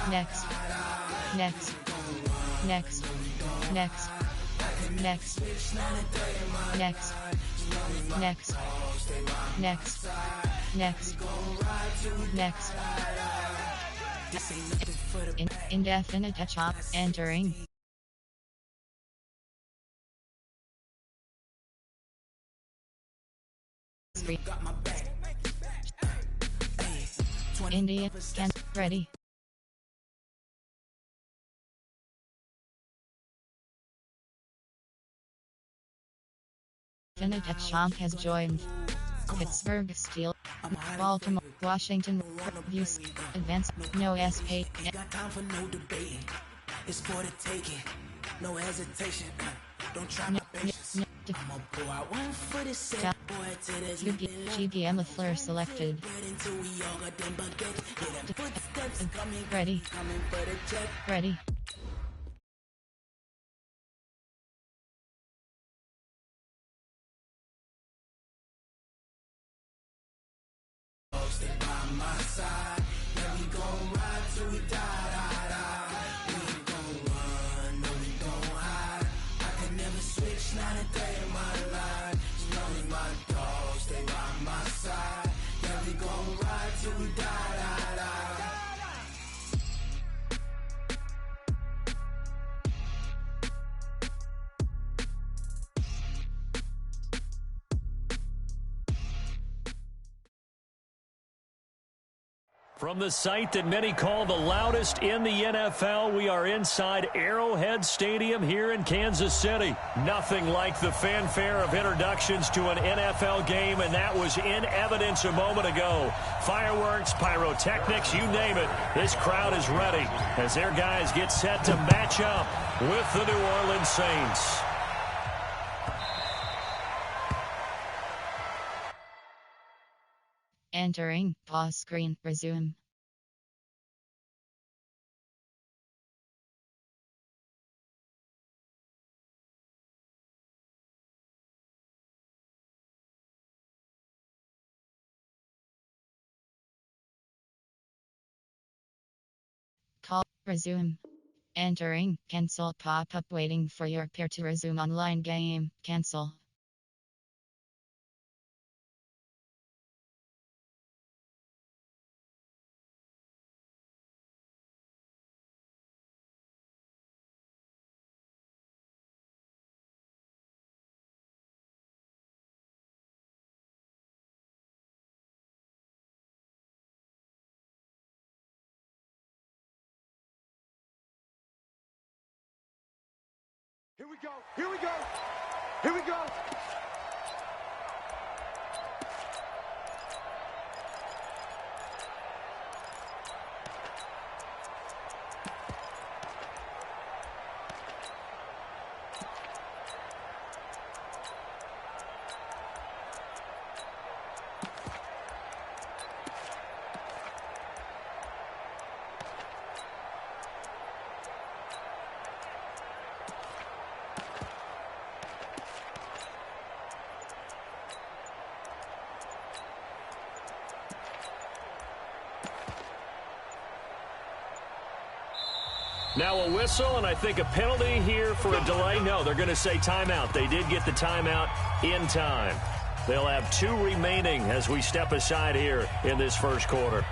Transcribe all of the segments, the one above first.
next, next, next, next, next, next, next, next, next, next. Indefinite touch-up, entering. India, can, ready. Infinite touch-up has joined. Pittsburgh Steel, Baltimore, Washington, Views, Advance, no SP. Got time for no debating. It's for the taking. No hesitation. Don't try my patience. I'ma pull out one for the set. Boy, to the GPM Lafleur selected. until we all got them baguettes. Hear them footsteps coming. Ready. Coming for the check. Ready. Stay by my side. Yeah, we gon' ride till we die. We ain't gon' run, no, we gon' hide. I can never switch, not a day in my life. It's only my dog, stay by my side. Yeah, we gon' ride till we die. From the site that many call the loudest in the NFL, we are inside Arrowhead Stadium here in Kansas City. Nothing like the fanfare of introductions to an NFL game, and that was in evidence a moment ago. Fireworks, pyrotechnics, you name it. This crowd is ready as their guys get set to match up with the New Orleans Saints. Entering, pause screen, resume. Call, resume. Entering, cancel pop-up waiting for your peer to resume online game, cancel. Here we go. Here we go. Here we go. Now a whistle, and I think a penalty here for a delay. No, they're going to say timeout. They did get the timeout in time. They'll have 2 remaining as we step aside here in this first quarter.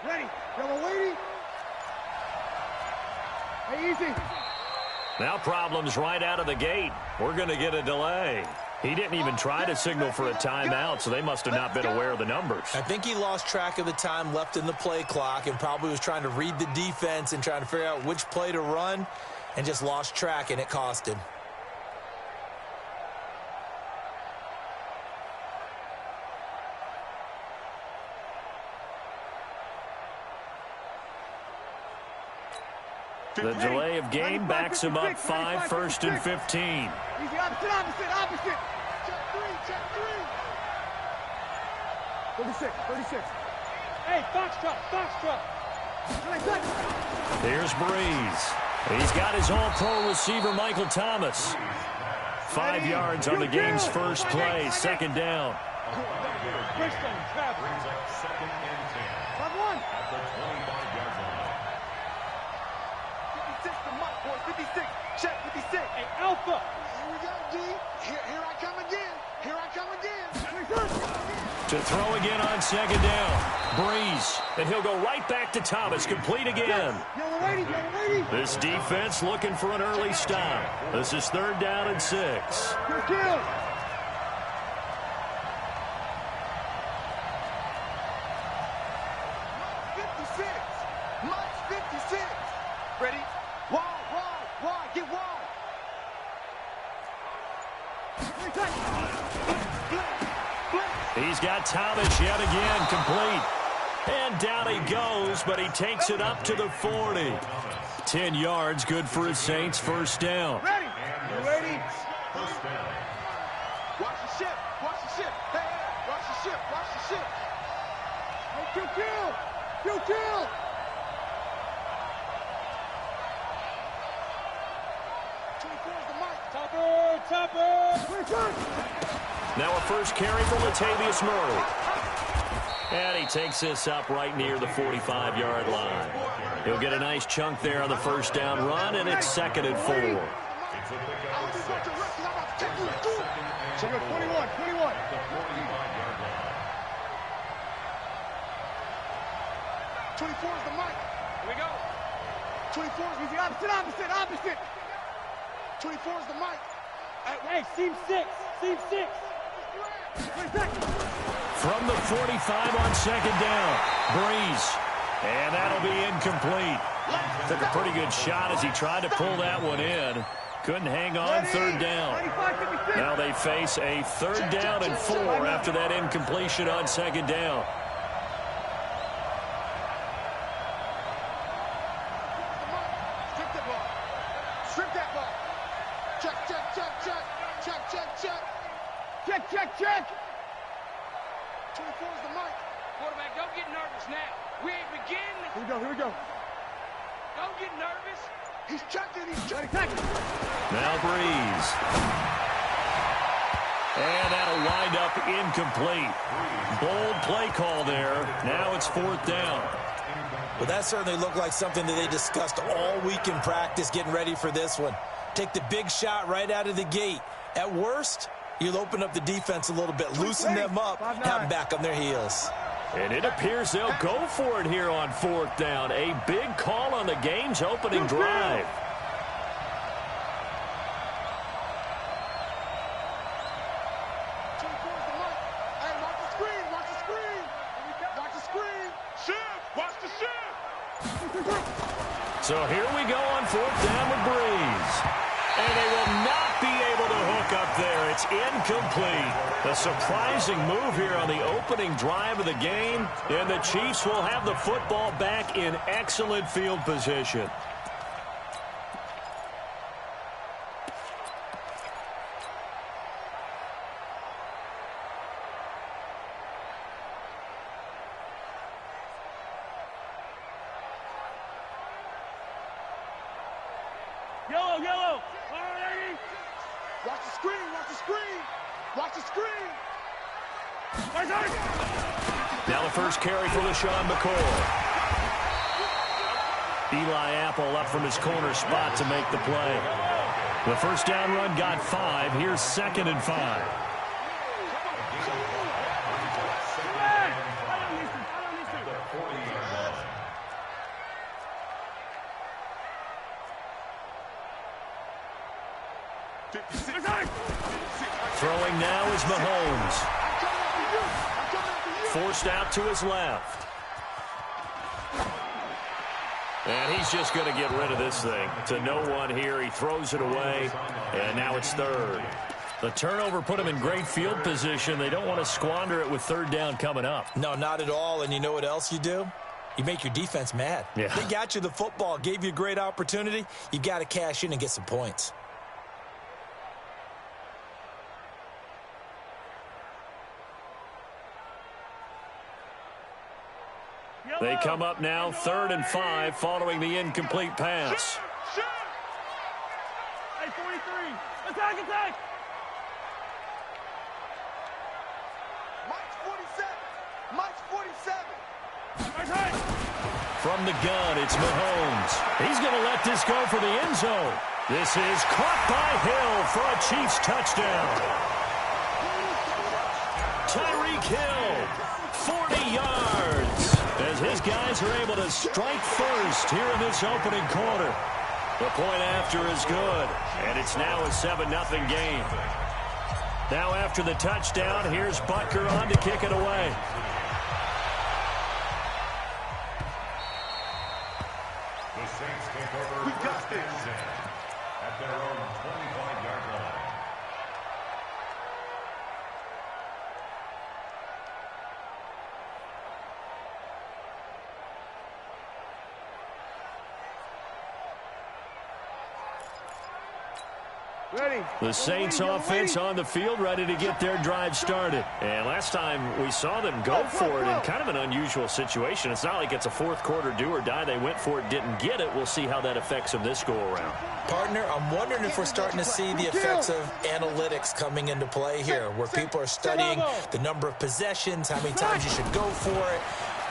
Ready. Y'all waiting? Hey, easy. Now problems right out of the gate. We're going to get a delay. He didn't even try to signal for a timeout, so they must have not been aware of the numbers. I think he lost track of the time left in the play clock and probably was trying to read the defense and trying to figure out which play to run and just lost track, and it cost him. The delay of game backs him up 5, 1st and 15. Easy, opposite. Check three. 36. Hey, foxtrot. Here's Breeze. He's got his all-pro receiver, Michael Thomas. 5 yards on the game's first play, 2nd down. Check 56. Hey, Alpha. Here we go, D. Here I come again. To throw again on 2nd down. Breeze. And he'll go right back to Thomas. Complete again. Yellow lady. This defense looking for an early stop. This is 3rd down and 6. Good kill. March 56. Ready? Wall. Get wall. He's got Thomas yet again, complete. And down he goes, but he takes it up to the 40. 10 yards, good for his Saints, 1st down. Ready? Watch the ship. Hey, watch the ship. Hey, kill. 24 is the mic. Topper. Now a first carry for Latavius Murray. And he takes this up right near the 45-yard line. He'll get a nice chunk there on the 1st down run, and it's 2nd and 4. 21. 24 is the mic. Here we go. 24 is easy. Opposite. 24 is the mic. Hey, seam 6. From the 45 on 2nd down, Breeze. And that'll be incomplete. Took a pretty good shot as he tried to pull that one in. Couldn't hang on, 3rd down. Now they face a 3rd down and 4 after that incompletion on 2nd down. Strip that ball. Check. Check. 24 is the mic. Quarterback, don't get nervous now. We ain't beginning. Here we go. Don't get nervous. He's checking. Now Breeze. And that'll wind up incomplete. Bold play call there. Now it's 4th down. Well, that certainly looked like something that they discussed all week in practice getting ready for this one. Take the big shot right out of the gate. At worst, you'll open up the defense a little bit, loosen them up, have them back on their heels. And it appears they'll go for it here on 4th down. A big call on the game's opening drive. So here we go on 4th down with Breeze. And they will not be able to hook up there. It's incomplete. A surprising move here on the opening drive of the game. And the Chiefs will have the football back in excellent field position. Yellow. Alrighty. Watch the screen. Now the first carry for LaShawn McCoy. Eli Apple up from his corner spot to make the play. The 1st down run got 5. Here's 2nd and 5. Throwing now is Mahomes. Forced out to his left. And he's just going to get rid of this thing. To no one here. He throws it away. And now it's 3rd. The turnover put him in great field position. They don't want to squander it with 3rd down coming up. No, not at all. And you know what else you do? You make your defense mad. Yeah. They got you the football, gave you a great opportunity. You got to cash in and get some points. They come up now 3rd and 5 following the incomplete pass. Shoot! Hey, 43. Attack! Mike's 47. From the gun, it's Mahomes. He's going to let this go for the end zone. This is caught by Hill for a Chiefs touchdown. Tyreek Hill, 40 yards. As his guys are able to strike first here in this opening quarter. The point after is good, and it's now a 7-0 game. Now after the touchdown, here's Butker on to kick it away. The Saints take over first and 10 at their own 25-yard line. Ready. The Saints offense on the field, ready to get their drive started. And last time we saw them go for it in kind of an unusual situation. It's not like it's a fourth quarter do or die. They went for it, didn't get it. We'll see how that affects them this go-around. Partner, I'm wondering if we're starting to see the effects of analytics coming into play here, where people are studying the number of possessions, how many times you should go for it,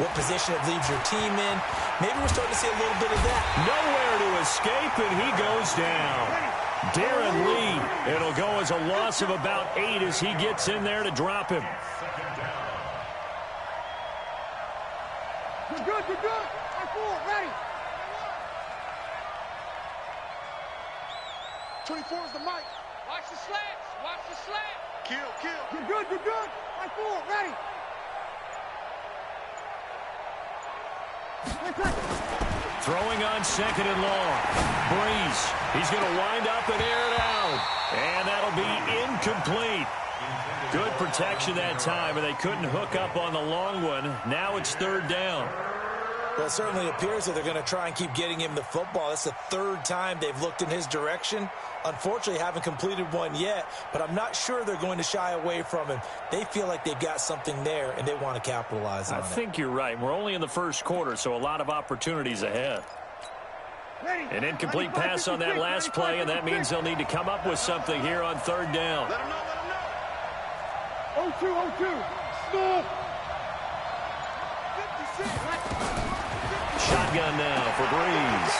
what position it leaves your team in. Maybe we're starting to see a little bit of that. Nowhere to escape, and he goes down. Darren Lee, it'll go as a loss of about 8 as he gets in there to drop him. You're good. Ready. 24 is the mic. Watch the slats. Kill. You're good. Ready. Throwing on 2nd and long. Breeze. He's going to wind up and air it out. And that'll be incomplete. Good protection that time, and they couldn't hook up on the long one. Now it's 3rd down. Well, it certainly appears that they're going to try and keep getting him the football. That's the 3rd time they've looked in his direction. Unfortunately, haven't completed one yet, but I'm not sure they're going to shy away from him. They feel like they've got something there, and they want to capitalize on it. I think you're right. We're only in the first quarter, so a lot of opportunities ahead. An incomplete pass on that last play, and that means they'll need to come up with something here on 3rd down. Let him know. 0-2. Stop. 56. Shotgun now for Breeze.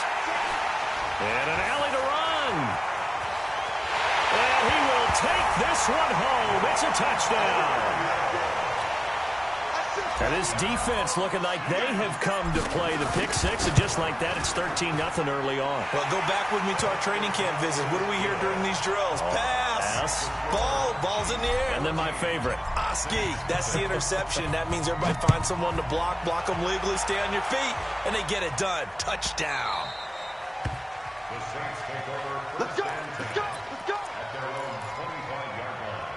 And an alley to run. And he will take this one home. It's a touchdown. And this defense looking like they have come to play the pick six, and just like that, it's 13-0 early on. Well, go back with me to our training camp visit. What do we hear during these drills? Pass. Ball's in the air. And then my favorite. Oski. That's the interception. That means everybody finds someone to block them legally, stay on your feet, and they get it done. Touchdown. The Saints take over first and 10 at their own 25-yard line.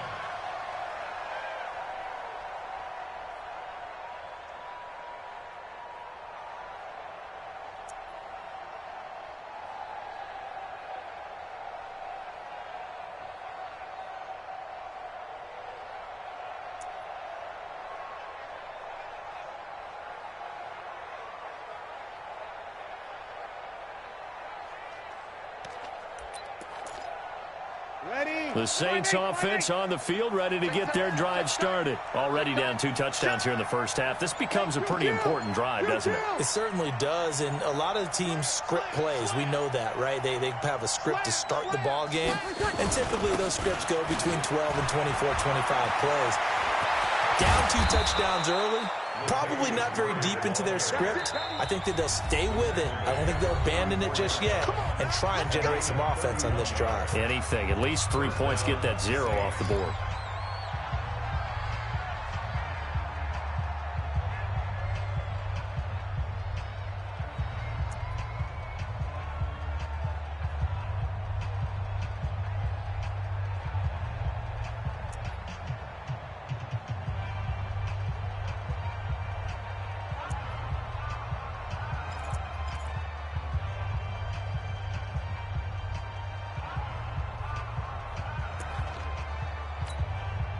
The Saints offense on the field, ready to get their drive started. Already down 2 touchdowns here in the first half. This becomes a pretty important drive, doesn't it? It certainly does, and a lot of the teams script plays. We know that, right? They have a script to start the ball game, and typically those scripts go between 12 and 24, 25 plays. Down 2 touchdowns early, probably not very deep into their script. I think that they'll stay with it. I don't think they'll abandon it just yet and try and generate some offense on this drive. Anything. At least 3 points, get that 0 off the board.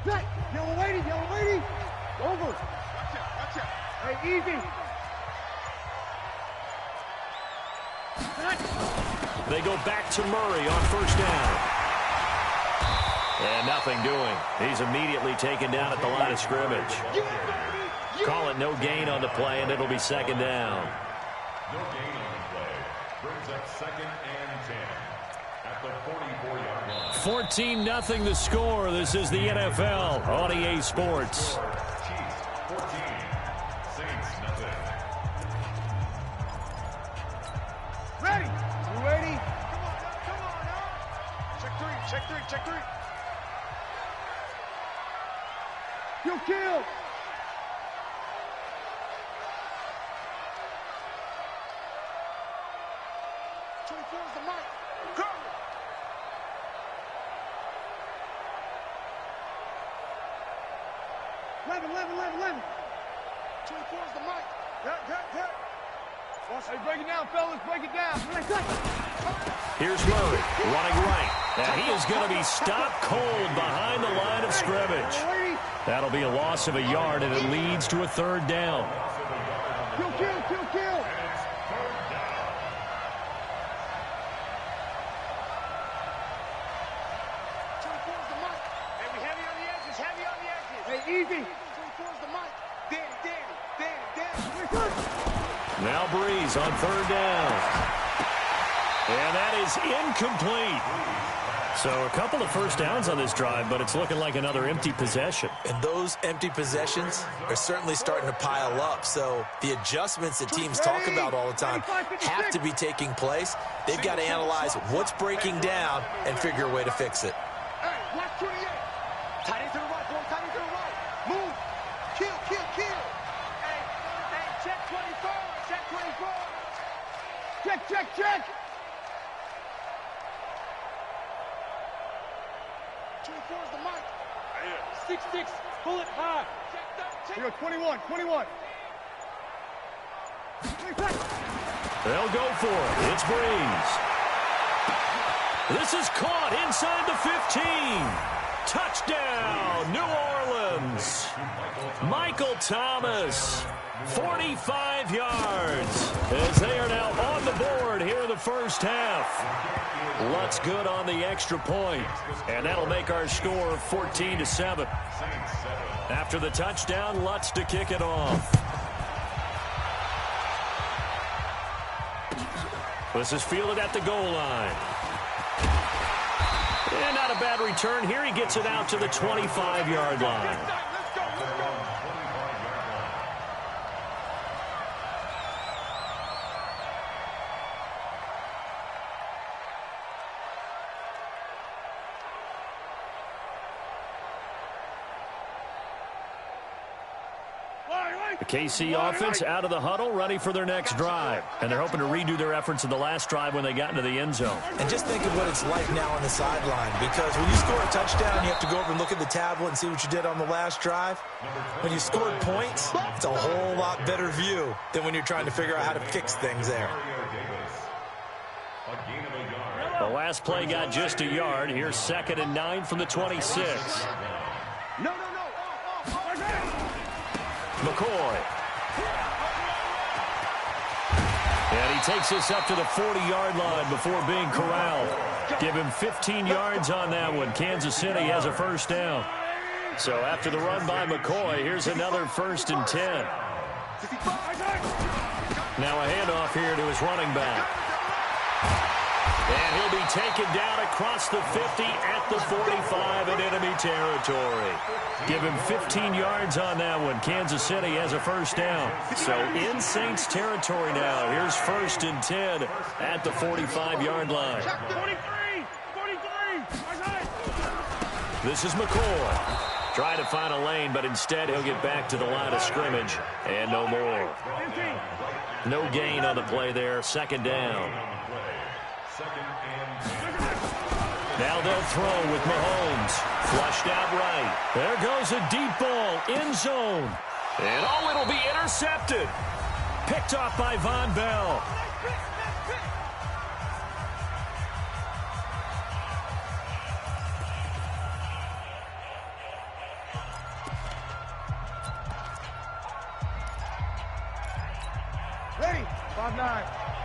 set. Yellow lady, yellow lady. Over. Watch it. Hey, easy. They go back to Murray on first down. And nothing doing. He's immediately taken down at the line of scrimmage. Call it no gain on the play, and it'll be second down. No gain on the play. Brings up 2nd and 10 at the 44-yard line. 14-0 the score. This is the NFL on EA Sports. Chiefs 14, Saints nothing. Ready. You ready? Come on now. Check three. Kill. 24 is the mic. Go. 11. 24 is the mic. Hit. Hey, break it down, fellas. Break it down. Here's Murray running right. Now he is going to be stopped cold behind the line of scrimmage. That'll be a loss of a yard, and it leads to a third down. Kill. Hey, easy. 24's the mic. Danny. Now Breeze on third down. And that is incomplete. So a couple of first downs on this drive, but it's looking like another empty possession. And those empty possessions are certainly starting to pile up. So the adjustments that teams talk about all the time have to be taking place. They've got to analyze what's breaking down and figure a way to fix it. Hey, watch 28. Tight end to the right, boy. Tight end to the right. Move. Kill. Hey, check 24. Check 24. Check. 24 is the mic. 6'6", pull it high. Here we go, 21. They'll go for it. It's Breeze. This is caught inside the 15. Touchdown, New Orleans. Michael Thomas, 45 yards, as they are now on the board here in the first half. Lutz good on the extra point, and that'll make our score 14-7. After the touchdown, Lutz to kick it off. This is fielded at the goal line. And not a bad return here. He gets it out to the 25-yard line. The KC offense out of the huddle, ready for their next drive. And they're hoping to redo their efforts in the last drive when they got into the end zone. And just think of what it's like now on the sideline, because when you score a touchdown, you have to go over and look at the tablet and see what you did on the last drive. When you scored points, it's a whole lot better view than when you're trying to figure out how to fix things there. The last play got just a yard. Here's 2nd and 9 from the 26. No. McCoy. And he takes us up to the 40-yard line before being corralled. Give him 15 yards on that one. Kansas City has a first down. So after the run by McCoy, here's another 1st and 10. Now a handoff here to his running back. And he'll be taken down across the 50 at the 45 in enemy territory. Give him 15 yards on that one. Kansas City has a first down. So in Saints territory now. Here's 1st and 10 at the 45-yard line. 43. This is McCoy. Trying to find a lane, but instead he'll get back to the line of scrimmage. And no more. No gain on the play there. 2nd down. Now they'll throw with Mahomes. Flushed out right. There goes a deep ball. End zone. And it'll be intercepted. Picked off by Von Bell.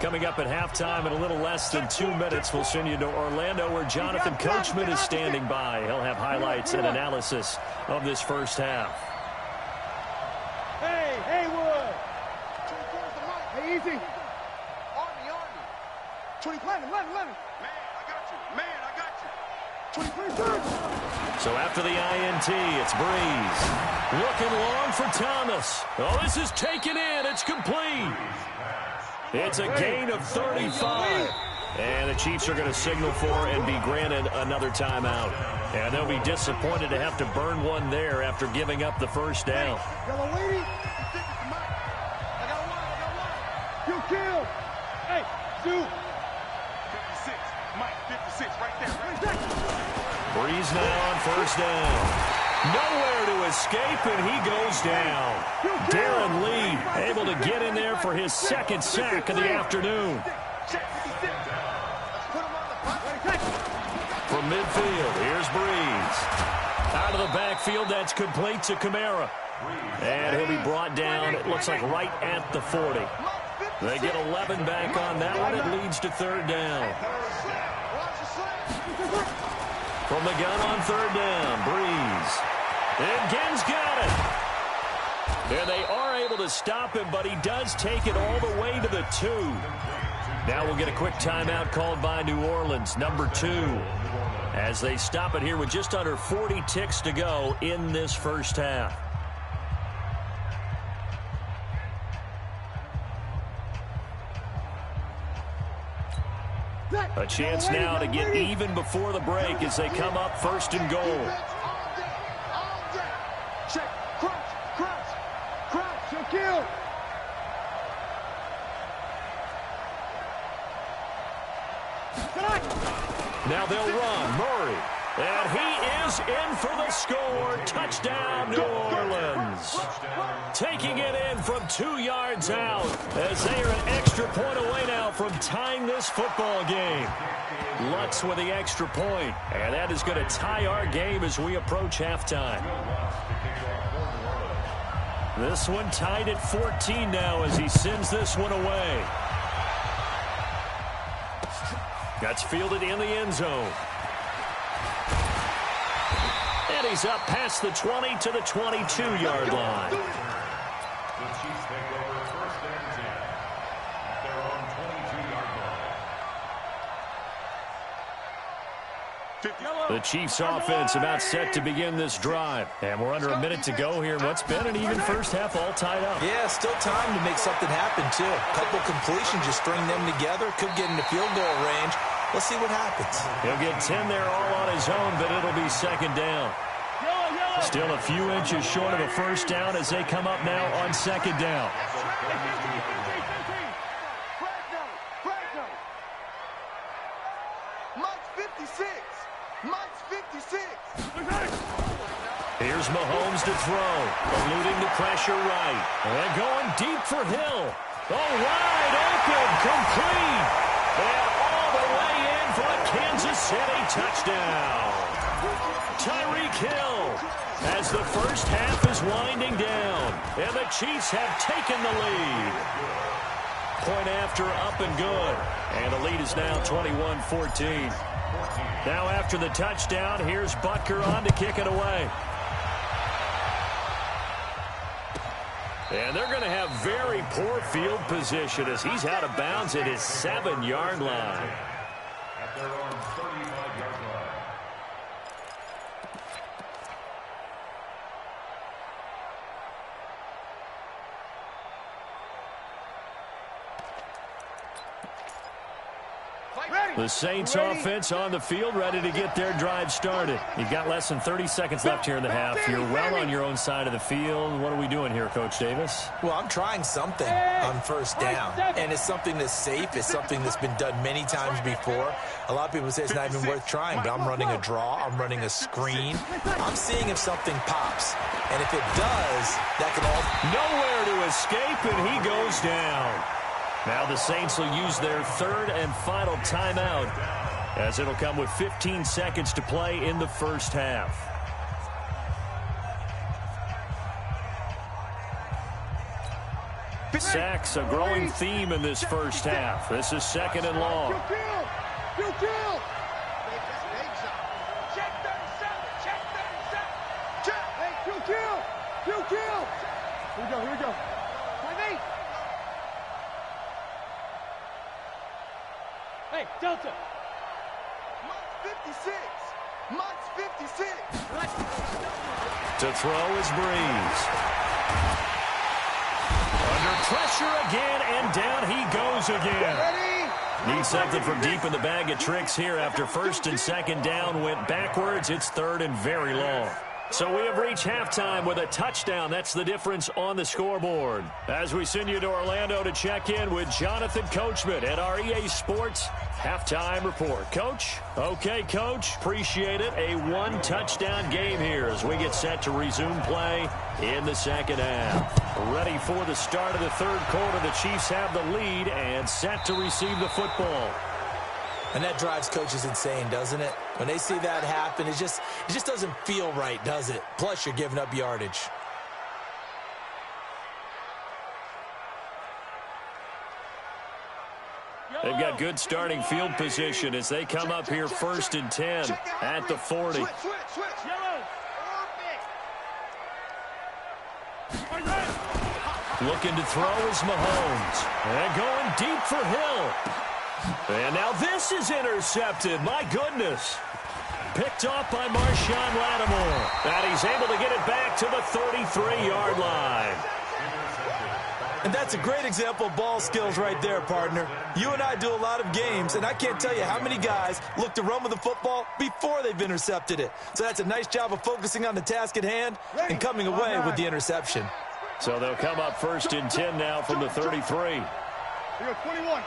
Coming up at halftime in a little less than 2 minutes, we'll send you to Orlando where Jonathan Coachman is standing by. He'll have highlights and analysis of this first half. Hey, Haywood. 24's the mic. Hey, easy. Army. 20, Lennon. Man, I got you. 23, So after the INT, it's Breeze. Looking long for Thomas. Oh, this is taken in. It's complete. It's a gain of 35. And the Chiefs are going to signal for and be granted another timeout. And they'll be disappointed to have to burn one there after giving up the first down. Yellow lady. I got one. You kill. Hey, shoot. 56. Mike, 56 right there. Breeze now on first down. Nowhere to escape, and he goes down. Darren Lee able to get in there for his second sack of the afternoon. From midfield, here's Breeze. Out of the backfield, that's complete to Kamara. And he'll be brought down, it looks like right at the 40. They get 11 back on that one. It leads to third down. From the gun on third down, Breeze. And Ginn's got it. And they are able to stop him, but he does take it all the way to the 2. Now we'll get a quick timeout called by New Orleans, number 2, as they stop it here with just under 40 ticks to go in this first half. A chance now to get even before the break as they come up first and goal. Check, crouch, you'll kill. Now they'll run, Murray. And he is in for the score. Touchdown, New Orleans. Taking it in from 2 yards out as they are an extra point away now from tying this football game. Lutz with the extra point. And that is going to tie our game as we approach halftime. This one tied at 14 now as he sends this one away. That's fielded in the end zone. And he's up past the 20 to the 22-yard line. The Chiefs take over first and 10 at their own 22-yard line. The Chiefs offense about set to begin this drive. And we're under a minute to go here. What's been an even first half all tied up. Yeah, still time to make something happen, too. A couple completions, just string them together. Could get into field goal range. Let's see what happens. He'll get 10 there all on his own, but it'll be second down. Still a few inches short of a first down as they come up now on second down. Here's Mahomes to throw, eluding the pressure right. And going deep for Hill. Oh, wide open, complete. And all the way in for a Kansas City touchdown. Tyreek Hill as the first half is winding down. And the Chiefs have taken the lead. Point after up and good. And the lead is now 21-14. Now after the touchdown, here's Butker on to kick it away. And they're going to have very poor field position as he's out of bounds at his 7-yard line. At their own 35-yard line. The Saints offense on the field, ready to get their drive started. You've got less than 30 seconds left here in the half. You're well on your own side of the field. What are we doing here, Coach Davis? Well, I'm trying something on first down, and it's something that's safe. It's something that's been done many times before. A lot of people say it's not even worth trying, but I'm running a draw. I'm running a screen. I'm seeing if something pops, and if it does, that can all... Nowhere to escape, and he goes down. Now the Saints will use their third and final timeout as it'll come with 15 seconds to play in the first half. Sacks, a growing theme in this first half. This is 2nd and long. Check 37. Check 37. Check. Hey, kill. Here we go. My mate. Hey, Delta. Mott's 56. To throw is Breeze. Under pressure again, and down he goes again. Needs something from deep in the bag of tricks here after 1st and 2nd down went backwards. It's 3rd and very long. So we have reached halftime with a touchdown. That's the difference on the scoreboard. As we send you to Orlando to check in with Jonathan Coachman at our EA Sports Halftime Report. Coach? Okay, Coach. Appreciate it. A 1-touchdown game here as we get set to resume play in the 2nd half. Ready for the start of the 3rd quarter. The Chiefs have the lead and set to receive the football. And that drives coaches insane, doesn't it? When they see that happen, it just doesn't feel right, does it? Plus, you're giving up yardage. They've got good starting field position as they come up here 1st and 10 at the 40. Looking to throw is Mahomes. And going deep for Hill. And now this is intercepted. My goodness. Picked off by Marshawn Lattimore. And he's able to get it back to the 33-yard line. And that's a great example of ball skills right there, partner. You and I do a lot of games, and I can't tell you how many guys look to run with the football before they've intercepted it. So that's a nice job of focusing on the task at hand and coming away with the interception. So they'll come up 1st and 10 now from the 33. Here go, 21.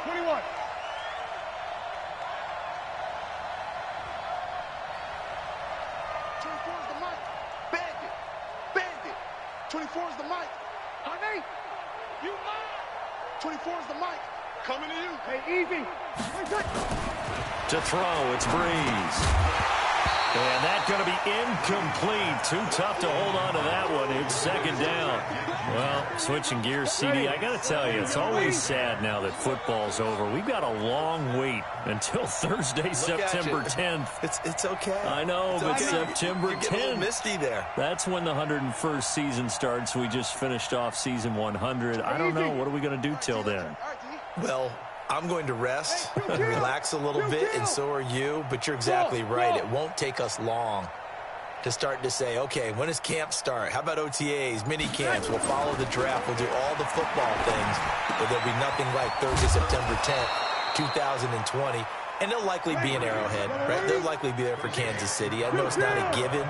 24 is the mic. Honey, you mine. 24 is the mic. Coming to you. Hey, easy. To throw, it's Breeze. And that's going to be incomplete. Too tough to hold on to that one. It's 2nd down. Well, switching gears, CD, I got to tell you, it's always sad now that football's over. We've got a long wait until Thursday, September 10th. It's okay. I know, but September 10th. You get a little misty there. That's when the 101st season starts. We just finished off season 100. I don't know. What are we going to do till then? Well, I'm going to rest and relax a little bit, and so are you. But you're exactly right. It won't take us long to start to say, okay, when does camp start? How about OTAs, mini camps? We'll follow the draft. We'll do all the football things. But there'll be nothing like Thursday, September 10th, 2020. And they'll likely be in Arrowhead, right? They'll likely be there for Kansas City. I know it's not a given.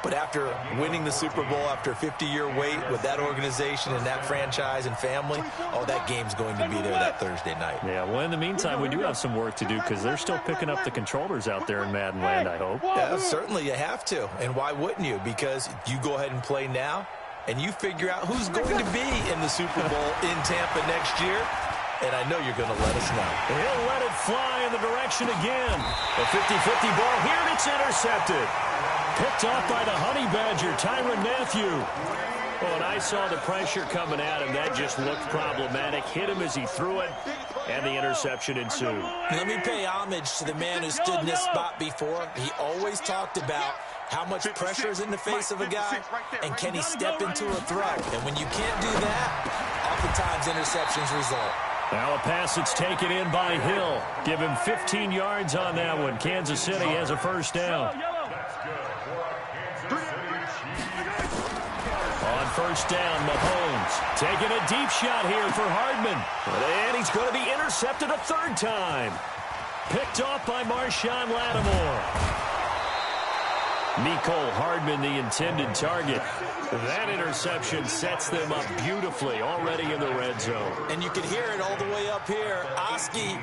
But after winning the Super Bowl, after a 50-year wait with that organization and that franchise and family, oh, that game's going to be there that Thursday night. Yeah, well, in the meantime, we do have some work to do because they're still picking up the controllers out there in Madden Land, I hope. Yeah, certainly you have to. And why wouldn't you? Because you go ahead and play now, and you figure out who's going to be in the Super Bowl in Tampa next year. And I know you're going to let us know. He'll let it fly in the direction again. A 50-50 ball here, and it's intercepted. Picked off by the Honey Badger, Tyrann Mathieu. Oh, and I saw the pressure coming at him. That just looked problematic. Hit him as he threw it, and the interception ensued. Let me pay homage to the man who stood in this spot before. He always talked about how much pressure is in the face of a guy, and can he step into a throw. And when you can't do that, oftentimes interceptions result. Now a pass that's taken in by Hill. Give him 15 yards on that one. Kansas City has a first down. On first down, Mahomes taking a deep shot here for Hardman. And he's going to be intercepted a 3rd time. Picked off by Marshawn Lattimore. Mecole Hardman, the intended target. That interception sets them up beautifully already in the red zone. And you can hear it all the way up here. Oski,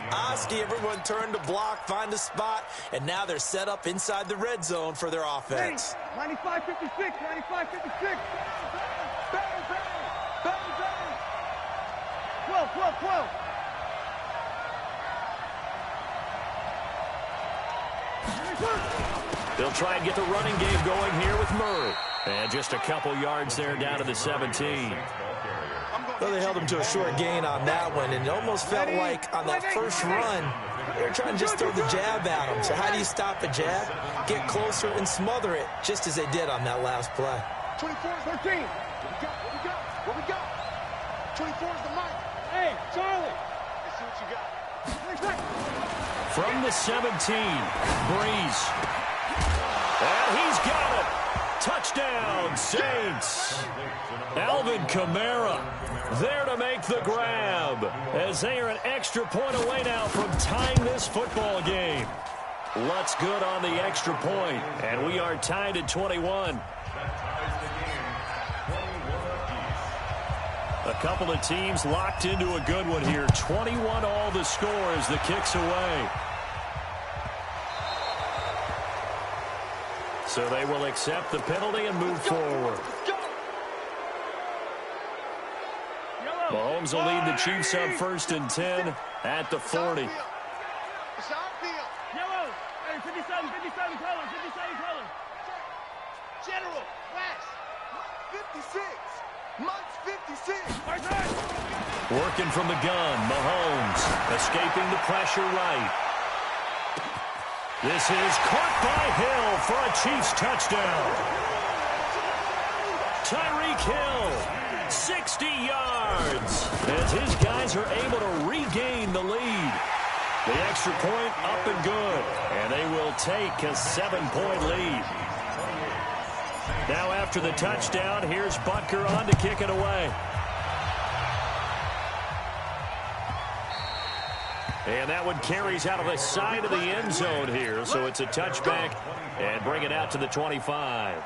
everyone turned to block, find a spot, and now they're set up inside the red zone for their offense. 95-56, 95-56. Bang, bang, bang, bang. 12. They'll try and get the running game going here with Murray. And just a couple yards there down to the 17. I'm going Well, they held him to a short gain on that one, and it almost felt like on that first run, they were trying to just throw the jab at him. So how do you stop a jab? Get closer and smother it, just as they did on that last play. 24-13. What we got? 24 is the mic. Hey, Charlie. Let's see what you got. From the 17, Breeze. And he's got it. Touchdown, Saints. Alvin Kamara there to make the grab as they are an extra point away now from tying this football game. Lutz good on the extra point, and we are tied at 21. A couple of teams locked into a good one here. 21 all the score as the kick's away. So they will accept the penalty and move forward. Mahomes will lead the Chiefs up 1st and 10 at the 40. Yellow. Hey, 57 color. General, West. 56. Mike's 56. Working from the gun, Mahomes escaping the pressure right. This is caught by Hill for a Chiefs touchdown. Tyreek Hill, 60 yards, as his guys are able to regain the lead. The extra point up and good, and they will take a 7-point lead. Now after the touchdown, here's Butker on to kick it away. And that one carries out of the side of the end zone here, so it's a touchback and bring it out to the 25.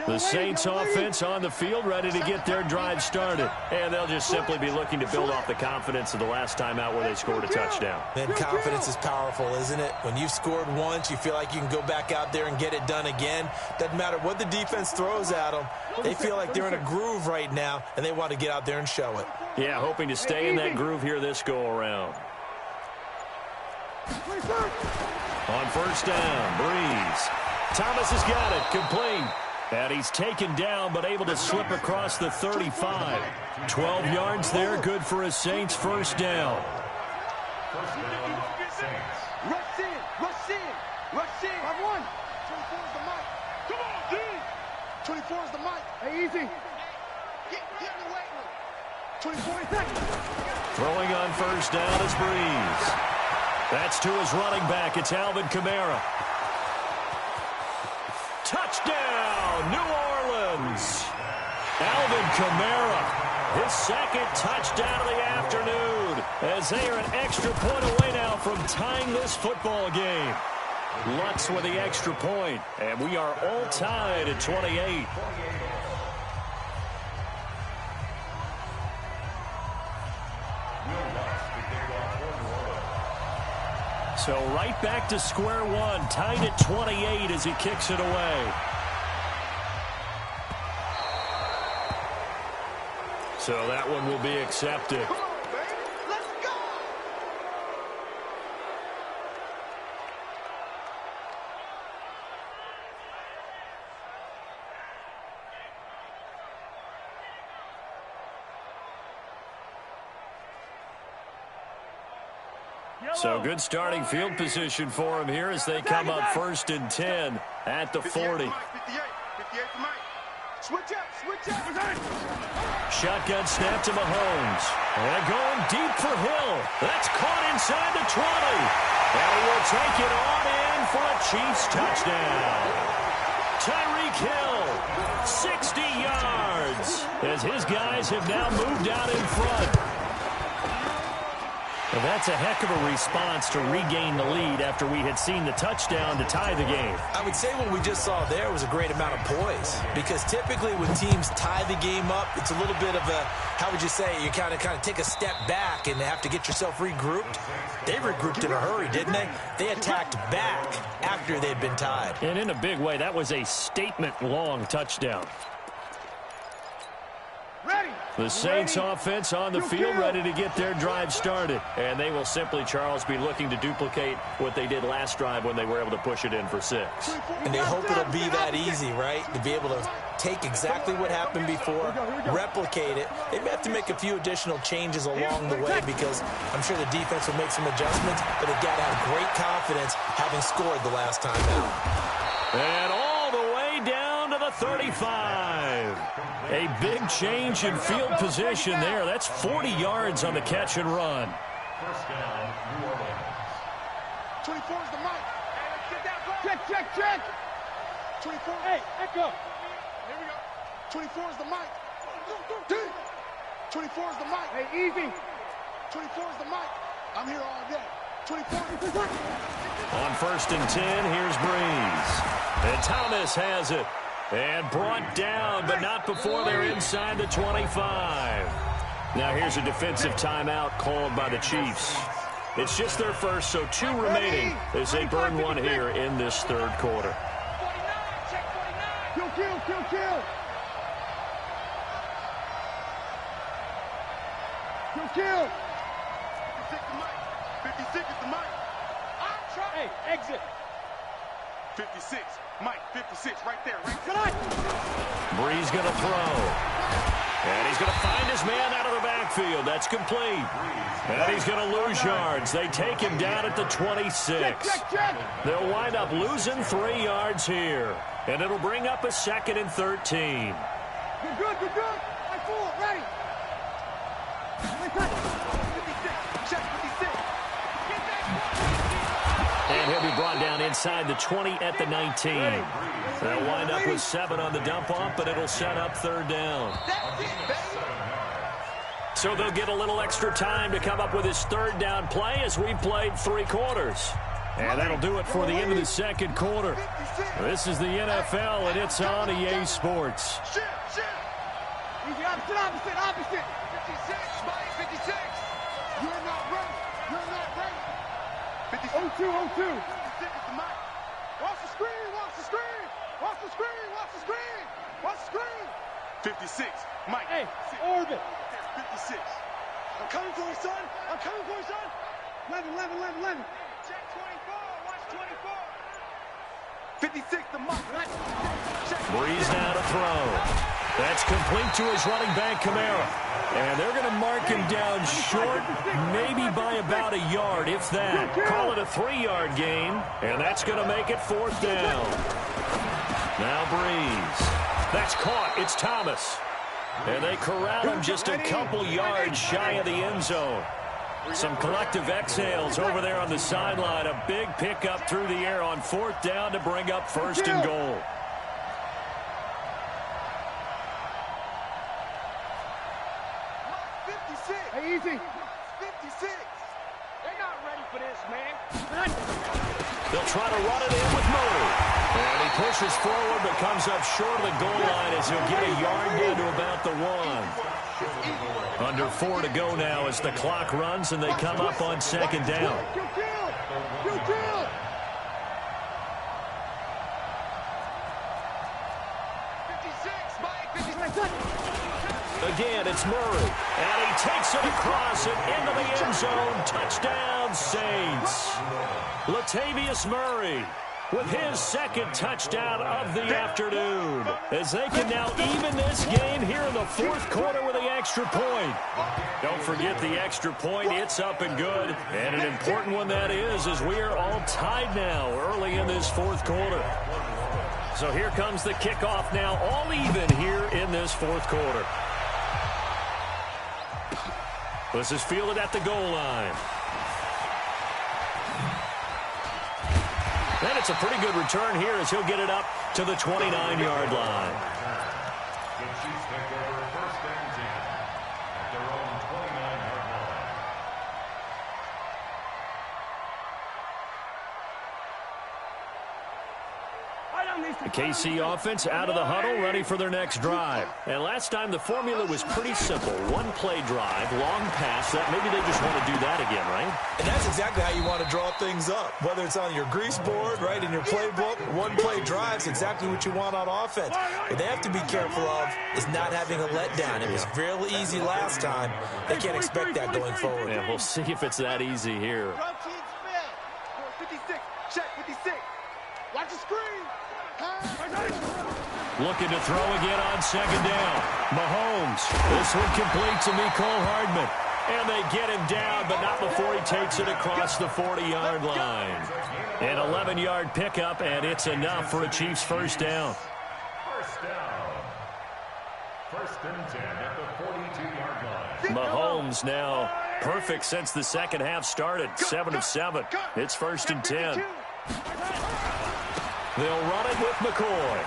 The Saints offense on the field ready to get their drive started. And they'll just simply be looking to build off the confidence of the last time out where they scored a touchdown. Man, confidence is powerful, isn't it? When you've scored once, you feel like you can go back out there and get it done again. Doesn't matter what the defense throws at them. They feel like they're in a groove right now, and they want to get out there and show it. Yeah, hoping to stay in that groove here this go-around. On 1st down, Breeze. Thomas has got it, complete. And he's taken down, but able to slip across the 35. 12 yards there, good for a Saints 1st down. Rush in. I've won. 24 is the mic. Come on, D. 24 is the mic. Hey, easy. Get in the weight room. 24 seconds. Throwing on 1st down is Breeze. That's to his running back. It's Alvin Kamara. Touchdown, New Orleans. Alvin Kamara, his 2nd touchdown of the afternoon, as they are an extra point away now from tying this football game. Lutz with the extra point, and we are all tied at 28. So right back to square one, tied at 28 as he kicks it away. So that one will be accepted. Come on, baby. Let's go. So good starting field position for him here as they come up 1st and 10 at the 40. 58 for Mike. Switch up. Shotgun snap to Mahomes. And going deep for Hill. That's caught inside the 20. And he will take it on in for a Chiefs touchdown. Tyreek Hill, 60 yards, as his guys have now moved out in front. Well, that's a heck of a response to regain the lead after we had seen the touchdown to tie the game. I would say what we just saw there was a great amount of poise, because typically when teams tie the game up, it's a little bit of a, how would you say, you kind of take a step back and have to get yourself regrouped. They regrouped in a hurry, didn't they? They attacked back after they'd been tied. And in a big way, that was a statement-long touchdown. Ready. The Saints offense on the field, ready to get their drive started. And they will simply, Charles, be looking to duplicate what they did last drive when they were able to push it in for 6. And they hope it'll be that easy, right? To be able to take exactly what happened before, replicate it. They may have to make a few additional changes along the way because I'm sure the defense will make some adjustments, but they've got to have great confidence having scored the last time out. And all the way down to the 35. A big change in field position there. That's 40 yards on the catch and run. First down, New Orleans. 24 is the mic. Check. 24. Hey, echo. Here we go. 24 is the mic. 24 is the mic. Hey, easy. 24 is the mic. I'm here all day. 24. On 1st and 10, here's Breeze. And Thomas has it. And brought down, but not before they're inside the 25. Now here's a defensive timeout called by the Chiefs. It's just their first, so 2 remaining as they burn one here in this 3rd quarter. 49, check 49. Kill. Kill. 56 the mic. 56 is the mic. Hey, exit. 56. Mike, 56, right there. Breeze going to throw. And he's going to find his man out of the backfield. That's complete. And he's going to lose yards. They take him down at the 26. They'll wind up losing 3 yards here. And it'll bring up a 2nd and 13. You're good. I'm full, ready. 56, check 56. And he'll be brought down inside the 20 at the 19. They'll wind up with 7 on the dump-off, but it'll set up 3rd down. So they'll get a little extra time to come up with his 3rd down play as we've played 3 quarters. And that'll do it for the end of the 2nd quarter. This is the NFL, and it's on EA Sports. Shit. Easy, opposite. 56, Mike, 56. You're not ready. 0-2. 56 is the mic. Watch the screen. 56, Mike. Hey, orbit. 56. I'm coming for you, son. 11. Check 24. Watch 24. 56, the mic. Breeze now to throw. That's complete to his running back, Kamara. And they're going to mark him down short, maybe by about a yard, if that. Call it a 3-yard gain, and that's going to make it 4th down. Now Breeze. That's caught. It's Thomas. And they corral him just a couple yards shy of the end zone. Some collective exhales over there on the sideline. A big pickup through the air on 4th down to bring up 1st and goal. Hey, easy. 56. They're not ready for this, man. They'll try to run it in with Murray. And he pushes forward but comes up short of the goal line as he'll get a yard down to about the 1. Under 4 to go now as the clock runs and they come up on 2nd down. Kill. Again, it's Murray. And he takes it across and into the end zone. Touchdown, Saints. Latavius Murray with his 2nd touchdown of the afternoon. As they can now even this game here in the 4th quarter with the extra point. Don't forget the extra point. It's up and good. And an important one that is, as we are all tied now early in this 4th quarter. So here comes the kickoff now, all even here in this 4th quarter. This is fielded at the goal line. And it's a pretty good return here as he'll get it up to the 29-yard line. The Chiefs take over 1st and 10 at their own 29-yard line. The KC offense out of the huddle, ready for their next drive. And last time the formula was pretty simple. One play drive, long pass. That maybe they just want to do that again, right? And that's exactly how you want to draw things up. Whether it's on your grease board, right, in your playbook, one play drive's exactly what you want on offense. What they have to be careful of is not having a letdown. It was real easy last time. They can't expect that going forward. Yeah, we'll see if it's that easy here. 56, check 56. Watch the screen. Looking to throw again on second down. Mahomes. This one complete to Mecole Hardman. And they get him down, but not before he takes it across the 40-yard line. An 11-yard pickup, and it's enough for a Chiefs first down. First down. First and 10 at the 42-yard line. Mahomes now perfect since the second half started. 7 of 7. It's first and 10. They'll run it with McCoy.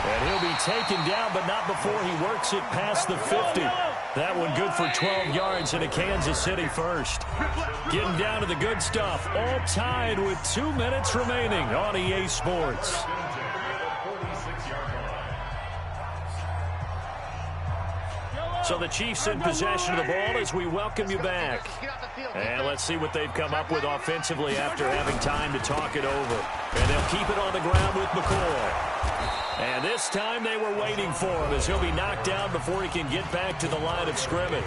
And he'll be taken down, but not before he works it past the 50. That one good for 12 yards and a Kansas City first. Getting down to the good stuff. All tied with 2 minutes remaining on EA Sports. So the Chiefs in possession of the ball as we welcome you back. And let's see what they've come up with offensively after having time to talk it over. And they'll keep it on the ground with McCoy. And this time they were waiting for him as he'll be knocked down before he can get back to the line of scrimmage.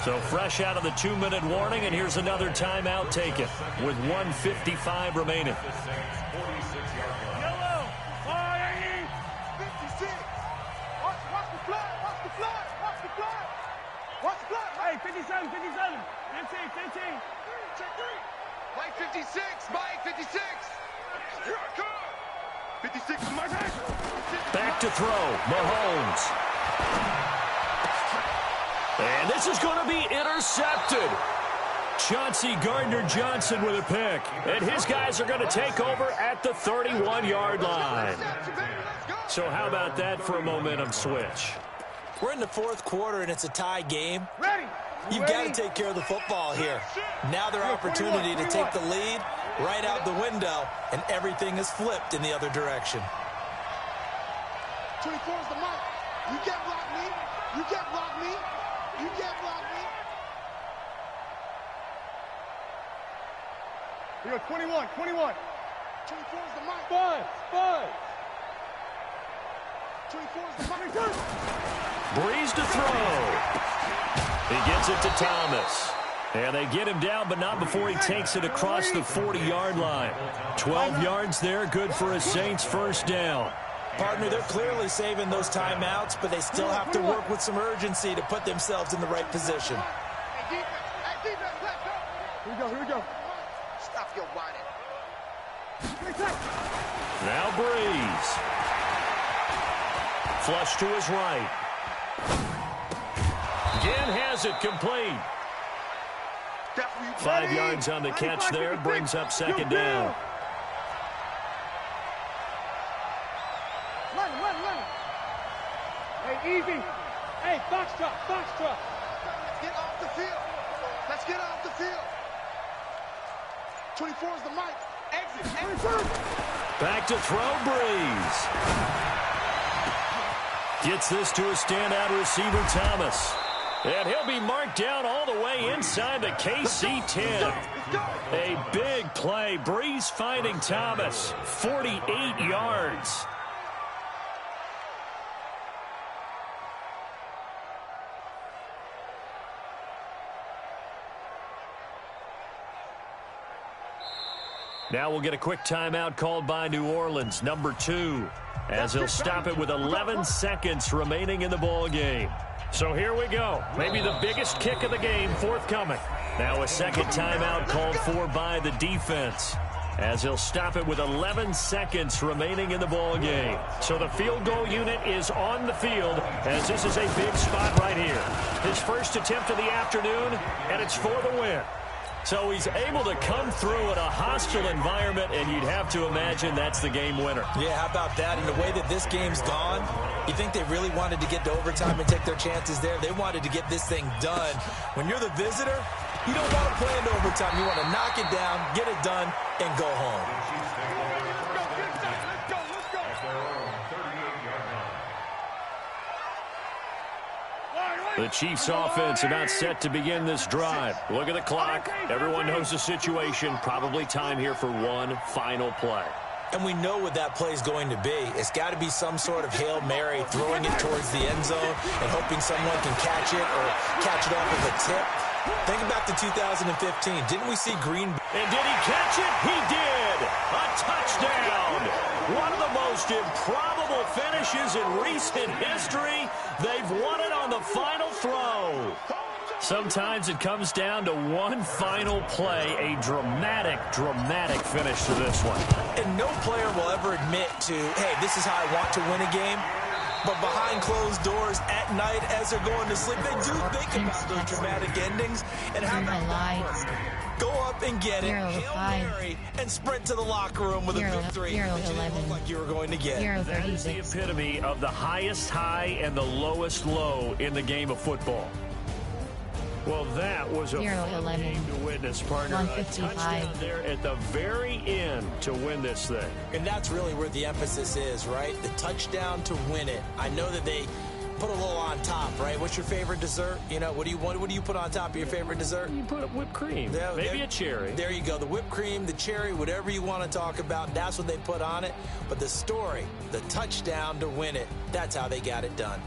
So fresh out of the 2-minute warning, and here's another timeout taken with 1:55 remaining. 57, 57. 15, 15. Check 3. Mike 56, Mike 56. Here I come. 56, Mike. Back to throw, Mahomes. And this is going to be intercepted. Chauncey Gardner-Johnson with a pick. And his guys are going to take over at the 31-yard line. So how about that for a momentum switch? We're in the fourth quarter, and it's a tie game. Ready. You've got to take care of the football here. Now their opportunity to take the lead right out the window, and everything is flipped in the other direction. 24 is the mic. You can't block me. You can't block me. You can't block me. Here we go, 21, 21. 24 is the mic. 5. 24 is the mic. Breeze to throw. He gets it to Thomas. And they get him down, but not before he takes it across the 40-yard line. 12 yards there, good for a Saints first down. Partner, they're clearly saving those timeouts, but they still have to work with some urgency to put themselves in the right position. Hey, defense, let's go. Here we go. Stop your whining. Now Breeze. Flush to his right. Again has it complete. 5 yards on the catch there, brings up second down. Run. Hey, easy. Hey, box drop. Let's get off the field. 24 is the mic. Exit. Back to throw, Breeze. Gets this to a standout receiver, Thomas. And he'll be marked down all the way inside the KC 10. A big play. Breeze finding Thomas. 48 yards. Now we'll get a quick timeout called by New Orleans, number 2, as he'll stop it with 11 seconds remaining in the ball game. So here we go. Maybe the biggest kick of the game forthcoming. Now a second timeout called for by the defense, as he'll stop it with 11 seconds remaining in the ball game. So the field goal unit is on the field, as this is a big spot right here. His first attempt of the afternoon, and it's for the win. So he's able to come through in a hostile environment, and you'd have to imagine that's the game winner. Yeah, how about that? And the way that this game's gone, you think they really wanted to get to overtime and take their chances there? They wanted to get this thing done. When you're the visitor, you don't want to play into overtime. You want to knock it down, get it done, and go home. The Chiefs offense about set to begin this drive. Look at the clock. Everyone knows the situation. Probably time here for one final play. And we know what that play is going to be. It's got to be some sort of Hail Mary, throwing it towards the end zone and hoping someone can catch it or catch it off of a tip. Think back to 2015. Didn't we see Green? And did he catch it? He did. A touchdown. One of the most improbable finishes in recent history. They've won it on the final throw. Sometimes it comes down to one final play, a dramatic, dramatic finish to this one. And no player will ever admit to, hey, this is how I want to win a game. But behind closed doors at night as they're going to sleep, they do think about those dramatic endings. And how about go up and get it, Hail Mary, and sprint to the locker room with a victory that you didn't look like you were going to get. That is the epitome of the highest high and the lowest low in the game of football. Well, that was a fun game to witness, partner. A touchdown there at the very end to win this thing. And that's really where the emphasis is, right? The touchdown to win it. I know that they put a little on top, right? What's your favorite dessert? You know, what do you put on top of your favorite dessert? You put whipped cream, maybe a cherry. There you go. The whipped cream, the cherry, whatever you want to talk about, that's what they put on it. But the story, the touchdown to win it, that's how they got it done.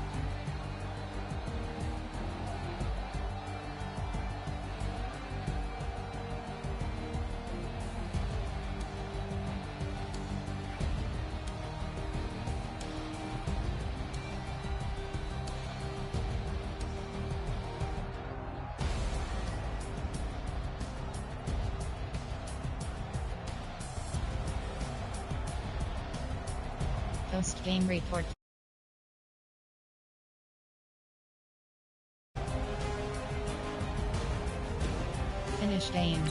Post-game report. Finish game.